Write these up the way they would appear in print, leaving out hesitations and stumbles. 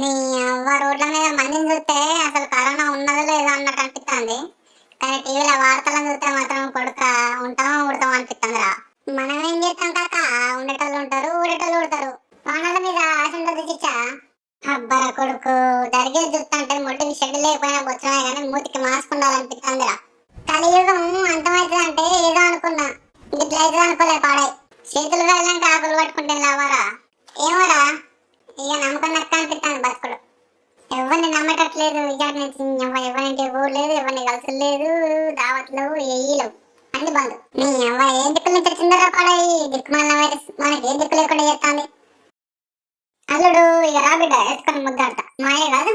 నీ అవ్వ రోడ్ల మీద మందిని చూస్తే అసలు కరోనా ఉన్నదో లేదో అన్నట్టు అనిపిస్తుంది. కానీ టీవీలో వార్తలను చూస్తే మాత్రం కొడుక ఉంటాం ఉడతాం అనిపిస్తుందిరా. మనం ఏం చేస్తాం కాక, ఉండేటోళ్ళు ఉంటారు ఊడేటోళ్ళు ఊడతారు. వానల మీద ఆశ ఉంటుంది చిచ్చా. అబ్బరా కొడుకు జరిగేది చూస్తుంటే ముడ్డుకి షెడ్ లేకపోయినా బొచ్చమే కానీ మూతికి మాస్క్ ఉండాలనిపిస్తుందిరా. కలియుగం అంతమవుతుంది అంటే ఏదో అనుకున్నా, ఇట్లా అయితే అనుకోలే పాడే. చేతులు వెళ్ళాక ఆకులు పట్టుకుంటే లావారా ఏమోరా. ఇక నమ్మకం నక్క అనిపిస్తాను బతుకుడు. ఎవరిని నమ్మేటట్లేదు. విచారణ ఎవరింటి ఊడలేదు, ఎవరిని కలుసు లేదు, దావత్లేవు ఏయలేవు, అన్ని బంధు. నీ అవ్వ ఏ దిక్కుల నుంచి వచ్చిందరా పడాయి దిక్కుమాల వైరస్ మనకి ఏ దిక్కు లేకుండా చేస్తాంది. అల్లుడు ఇక రాబిడ్డ వేసుకొని ముద్దాడతా మాయే కాదు.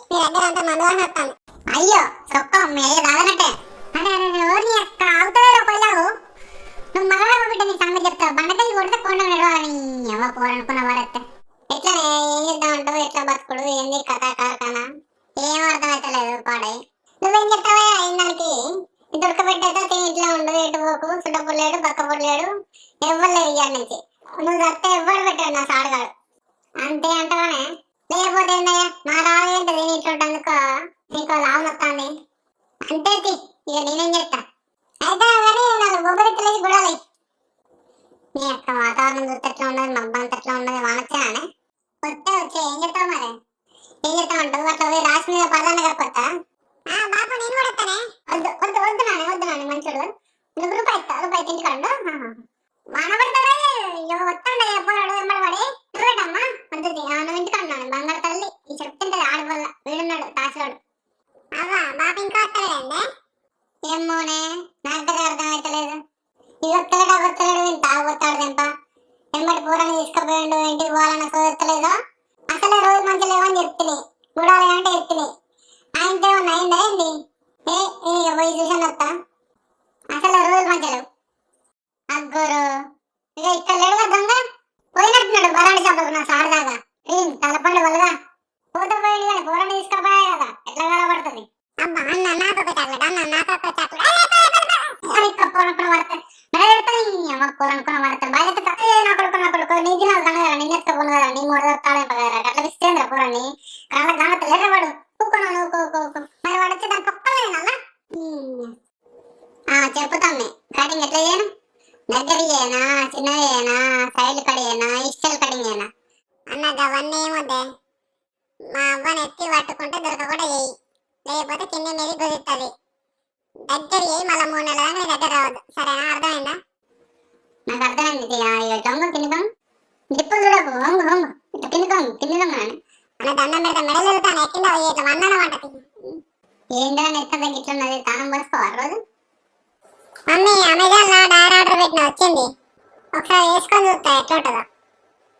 మీ దగ్గర అంత మందువాసన వస్తాను. అయ్యో చొక్క మీ అయ్యే దాదనట్టే అంటే ఎవరిని అక్క ఆగుతాడో పోయిలాగు. నువ్వు మళ్ళా బిడ్డ నీ సంగతి చెప్తావు. బండకాయ కొడితే కొండ నడవాలని అవ్వ పోరనుకున్న వాడెత్తే ఎట్లా ఏం చేద్దామంటావు, ఎట్లా బతుకుడు, ఏంది కథ కార్ఖానా ఏం అర్థమైతలేదు పాడే. నువ్వేం చెప్తావా అయిందానికి దొరకబెట్టేదో తిని ఇట్లా ఉండదు, ఎటు పోకు, చుట్టపుల్లేడు బక్కపుల్లేడు ఎవ్వరు లేరు ఇయ్యాల నుంచి. నువ్వు చస్తే ఎవ్వరు పెట్టాడు నా సాడుగాడు అంతే అంటవానే. లేకపోతే ఏందయ్యా నా రాదు ఏంటది ఇట్లుంటందుకు నీకు లాభం వస్తుంది అంతే. ఇక నేనేం చెప్తా అయితే కానీ నాకు బొబ్బరిత్తలేసి గుడాలి. నీ యొక్క వాతావరణం చూస్తే ఎట్లా ఉన్నది, మబ్బంత ఎట్లా ఉన్నది, వానొచ్చానే వస్తే వచ్చే ఏం చెప్తావు మరి. ఏం చెప్తామంటావు అట్లా పోయి రాసి మీద పదాన్ని కప్పొస్తా. బాబు నేను కూడా వస్తానే. వద్దు వద్దు వద్దు నాని వద్దు నాని మంచుడు. నువ్వు రూపాయి ఇస్తా, రూపాయి తింటుకోండు. వాన పడతాడే వస్తాడు ఎప్పుడు వెంబడి నువ్వేటమ్మా వద్దు నువ్వు ఇంటికన్నాను బంగారు తల్లి. ఈ చెప్తుంటది ఆడి వల్ల వీడున్నాడు తాసాడు. అవ్వా బాబు ఇంకా వస్తాడండి. ఏమోనే నాకు దగ్గర అర్థమైతలేదు. ఇది వస్తాడా వస్తాడు ఇంత వస్తాడు తెంప వెంబడి పూరని తీసుకుపోయాడు. ఇంటికి పోవాలన్న కుదరతలేదో అసలే రోజు మంచి లేవని చెప్తుంది. గుడాలి అంటే చెప్తుంది ఆయనతో ఏమన్నా అయిందా ఏంది. పోయి చూసాను వస్తా అసలు రోజు మంచిలేవు. అగ్గోరు ఇక ఇక్కడ లేడుగా దొంగ పోయినట్టున్నాడు బలాంటి చెప్పకు నా సాడదాగా తలపండు వల్లగా పోతే పోయింది కానీ పూరని తీసుకుపోయా కదా ఎట్లా కలబడుతుంది. అబ్బా అన్న నాకొక చాక్లెట్ అన్న నాకొక చాక్లెట్ కొనుక్కున్న పడతాయి కొనుక్కున్న పడతాయి బాధ్యత నా కొడుకు నీ దినాలు దండ కదా నేను ఎత్తుకోను కదా నీ మూడు తాళింప కదా అట్లా ఇస్తేంద్ర పూరాన్ని కళ్ళ గమత లేదా వాడు కూకున్నాను మరి వాడు వచ్చి దాని పక్కలేనల్లా చెప్పుతాను. కటింగ్ ఎట్లా చేయను, దగ్గర చేయనా, చిన్నవి చేయనా, సైడ్ కడిగేనా, ఇష్టలు కటింగ్ చేయనా అన్నది అవన్నీ ఏమొద్దే. మా అవ్వని ఎత్తి పట్టుకుంటే దొరకకుండా చేయి, లేకపోతే కింద మీద కుదురుతుంది. దగ్గర చేయి మళ్ళీ 3 నెలల దాకా నీ దగ్గర రావద్దు సరేనా. అర్థమైందా? నాకు అర్థమైంది. దొంగ కిందికం దిప్పులు చూడకు వంగు వంగు ఇట్లా కిందికం అన్న దండం పెడతా మెడలు వెళ్తాను ఎక్కిందా ఇట్లా వందన వంటకి ఏంటో ఎత్త దగ్గర ఇట్లున్నది తానం పోసుకోవాలి రోజు. మమ్మీ అమెజాన్ లో డైర్ ఆర్డర్ పెట్టిన వచ్చింది, ఒకసారి వేసుకొని చూస్తా ఎట్లా ఉంటుందో.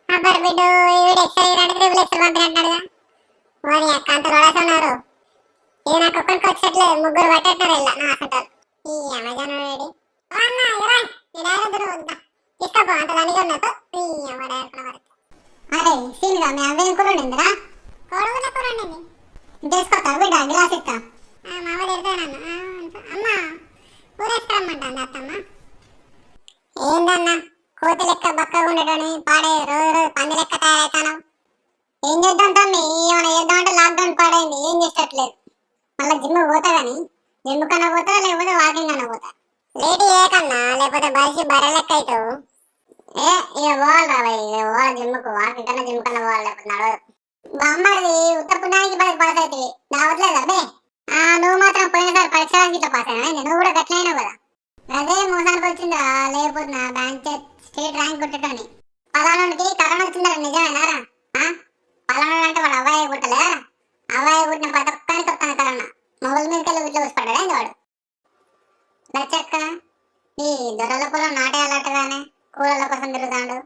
అబ్బర్ బిడ్డు ఈవిడ ఎక్సైజ్ 3 లక్షలు పంపినట్టుగా మరి అక్క అంత రొడేస్తున్నారు. ఇది నాకు ఒక్కరికి వచ్చేట్లేదు, 3 పట్టేట్టున్నారు ఇలా నా అసంటారు. ఈ అమెజాన్ వేడి తీసుకోపో అంత దానికి ఉన్నట్టు అరే సీన్గా మీ అవేం కూర ఉండిందిరా. కొడుకునే కూర ఉండింది తీసుకొస్తా బిడ్డ గ్లాస్ ఇస్తా. మామ తిడతానన్న అమ్మ కూరేసుకురమ్మంటాను అత్తమ్మ. ఏందన్నా కోతి లెక్క బక్కగా ఉండటని పాడే రోజు రోజు పంది లెక్క తయారవుతాను. ఏం చేద్దాం తమ్మి ఏమైనా చేద్దామంటే లాక్డౌన్ పాడైంది ఏం చేసేటట్లేదు. మళ్ళీ జిమ్ పోతా కానీ జిమ్ కన్నా పోతా లేకపోతే వాకింగ్ కన్నా పోతా. లేడీ ఏ కన్నా లేకపోతే బయసి బర్రె లెక్క అవుతావు. ఇక పోవాలి రాబాయి ఇక పోవాలి జిమ్కు, వాకింగ్ కన్నా జిమ్ కన్నా పోవాలి లేకపోతే నడవదు. బామ్మది ఉత్తపుణ్యానికి పాస్ అవుతుంది రావట్లేదు అబ్బే. నువ్వు మాత్రం పోయినసారి పరీక్షలకి ఇట్లా పాస్ అయినా నువ్వు కూడా గట్లయినావు కదా. అదే మోసానికి వచ్చిందా లేకపోతున్నా బ్యాంక్ స్టేట్ ర్యాంక్ కొట్టని. పలానానికి కరోనా వచ్చిందా నిజమేనారా? పలానా అంటే వాడు అవ్వాయి పుట్టలేరా? అవ్వాయి పుట్టిన ప్రతి ఒక్కరికి వస్తాను కరోనా. మొబైల్ మీదకెళ్ళి ఇట్లా వచ్చి పడ్డాడు వాడు. లచ్చక్క ఈ దొరల పొలం నాటేయాలట్టగానే కూరల కోసం తిరుగుతాడు.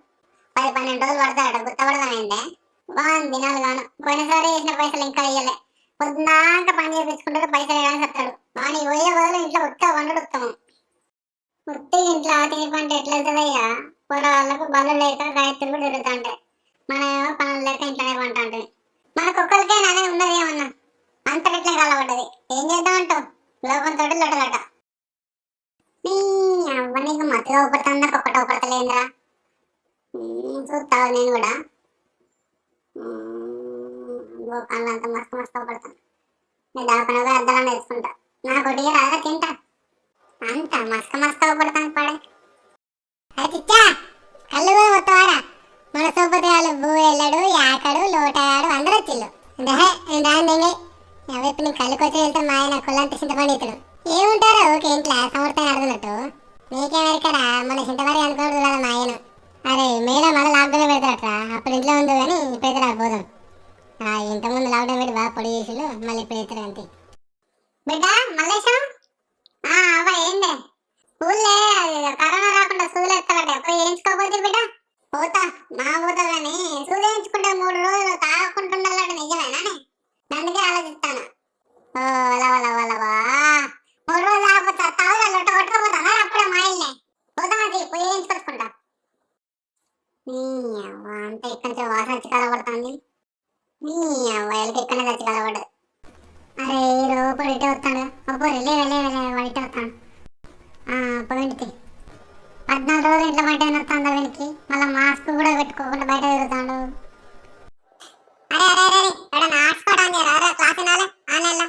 10-12 రోజులు పడతాడు గుర్తపడదామైందే. బాగుంది దినాలు గాను. పోయినసారి వేసిన పైసలు ఇంకా ఇయ్యలే. పొద్దున్నాక పని చేయించుకుంటారు పైసలు వేయడానికి వస్తాడు. వాని పోయే బదులు ఇంట్లో ఉత్త వండడు ఉత్తమం. ఉత్తి ఇంట్లో తిని పంట ఎట్లా వెళ్తుందయ్యా. పొలాలకు బలు లేక గాయత్రులు కూడా తిరుగుతుంటాయి. మనమేమో పనులు లేక ఇంట్లోనే పంట ఉంటుంది. మనకు ఒక్కరికే నానే ఉన్నది ఏమన్నా అంతటిట్లే కలబడ్డది. ఏం చేద్దామంటావు లోకంతో లొడలట. అవ్వ నీకు మత్తుగా ఊపడుతుందా ఒక్కట ఊపడతలేదురా. చూస్తావు నేను కూడా కళ్ళు అంతా మస్తు మస్తు పడతాను. నేను దాకా అద్దాలని వేసుకుంటా. నాకు ఒకటి రాదా తింటా అంత మస్తు మస్తు పడతాను పడే. అది చిచ్చా కళ్ళు కూడా మొత్తవారా మన సోపతిగాలు బూరెళ్ళడు యాకడు లోటగాడు అందరూ వచ్చిళ్ళు. రాండి ఇప్పుడు నీ కళ్ళుకొచ్చి వెళ్తే మా ఆయన కుల్లంత చింతపండితుడు ఏముంటారు ఓకే ఇంట్లో సమర్థంగా అడుగునట్టు నీకేమెరికరా మన చింతపడి అనుకోడు కదా మా ఆయన. అరే మేలో మళ్ళీ లాక్డౌన్ పెడతారట్రా అప్పుడు ఇంట్లో ఉంది కానీ ఇప్పుడు పోదాం. ఇంతకుముందు లాక్డౌన్ పెట్టి బాగా పొడి చేసిళ్ళు మళ్ళీ ఇప్పుడు ఎత్తారు అంతే. బిడ్డ మల్లేశం అవ్వ ఏందే స్కూల్లే కరోనా రాకుండా స్కూల్ ఎత్తారట పోయి వేయించుకోకపోతే బిడ్డ. పోతా నా పోతా కానీ సూది వేయించుకుంటే 3 రోజులు తాగకుంటుండాలట నిజమేనా? అందుకే ఆలోచిస్తాను. ఓ లవా 3 రోజులు తాగపోతా తాగుదా లొట్ట కొట్టుకోపోతాను అప్పుడే మా ఇల్లే పోతా అది పోయి వేయించుకొచ్చుకుంటా. అంతా ఇక్కడి నుంచి వాసన వచ్చి కలబడుతుంది. ఎలకి ఇక్కడనే తెచ్చి కలబడ్డది. అరే ఈ రోజు ఇటే వస్తాడు అబ్బో వెళ్ళే ఇటే వస్తాడు. పోయింటి 14 రోజులు ఇంట్లో బయట వస్తాడు వీనికి మళ్ళీ మాస్క్ కూడా పెట్టుకోకుండా బయట తిరుగుతాడు. అరే అరే అరే ఇక్కడ హాట్స్పాట్ రారా క్లాస్ వినాలి ఆన్లైన్లో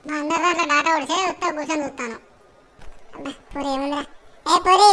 మా అందరి దాంట్లో డాటా కొడితే వస్తే కూర్చొని చూస్తాను. పూరి ఏముందిరా ఏ పూరి